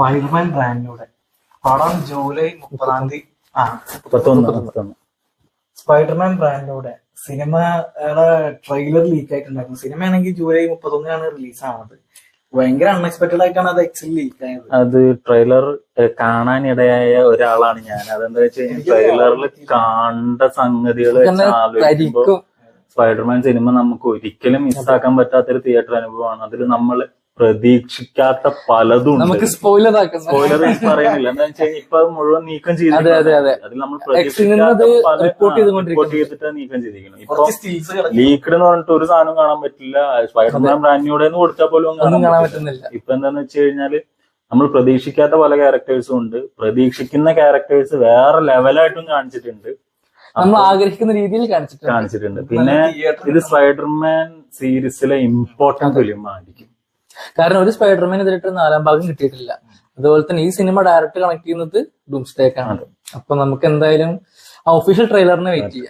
Spiderman ബ്രാൻഡിലൂടെ പടം July 30-ാം തീയതി. Spiderman ബ്രാൻഡിലൂടെ സിനിമയുടെ ട്രെയിലർ ലീക്ക് ആയിട്ടുണ്ടായിരുന്നു. സിനിമയാണെങ്കിൽ ജൂലൈ 31-നാണ് റിലീസ് ആവുന്നത്. ഭയങ്കര അൺഎക്സ്പെക്ടഡ് ആയിട്ടാണ് അത് ആക്ച്വലി ലീക്ക് ആയത്. അത് ട്രെയിലർ കാണാനിടയായ ഒരാളാണ് ഞാൻ. അതെന്താ വെച്ചാൽ ട്രെയിലറിൽ കണ്ട സംഗതികൾ ആലോചിക്കുമ്പോ സ്പൈഡർമാൻ സിനിമ നമുക്ക് ഒരിക്കലും മിസ്സാക്കാൻ പറ്റാത്തൊരു തിയേറ്റർ അനുഭവമാണ്. അതിൽ നമ്മൾ പ്രതീക്ഷിക്കാത്ത പലതും നമുക്ക് സ്പോയിലർ പറയുന്നില്ല. എന്താ വെച്ചാൽ ഇപ്പൊ മുഴുവൻ നീക്കം ചെയ്തിട്ടുണ്ട്. അതിൽ നമ്മൾ റിപ്പോർട്ട് ചെയ്തിട്ട് നീക്കം ചെയ്തിരിക്കണം. ഇപ്പൊ ലീക്ഡ് എന്ന് പറഞ്ഞിട്ട് ഒരു സാധനം കാണാൻ പറ്റില്ല. സ്പൈഡർമാൻ ബ്രാൻഡിലൂടെ കൊടുത്താൽ പോലും കാണാൻ പറ്റുന്നില്ല. ഇപ്പൊ എന്താന്ന് വെച്ച് കഴിഞ്ഞാല് നമ്മൾ പ്രതീക്ഷിക്കാത്ത പല ക്യാരക്ടേഴ്സും ഉണ്ട്. പ്രതീക്ഷിക്കുന്ന ക്യാരക്ടേഴ്സ് വേറെ ലെവലായിട്ടും കാണിച്ചിട്ടുണ്ട്, നമ്മൾ ആഗ്രഹിക്കുന്ന രീതിയിൽ കാണിച്ചിട്ടുണ്ട്. പിന്നെ ഇത് സ്പൈഡർമാൻ സീരീസിലെ ഇമ്പോർട്ടന്റ് ഫിലിം ആയിരിക്കും. കാരണം ഒരു സ്പൈഡർമാൻ ഇതിലിട്ട് 4ാം ഭാഗം കിട്ടിയിട്ടില്ല. അതുപോലെ തന്നെ ഈ സിനിമ ഡയറക്റ്റ് കണക്ട് ചെയ്യുന്നത് ഡൂംസ്ഡേക്കാണ്. അപ്പൊ നമുക്ക് എന്തായാലും ആ ഒഫീഷ്യൽ ട്രെയിലറിനെ വെയിറ്റ് ചെയ്യാം.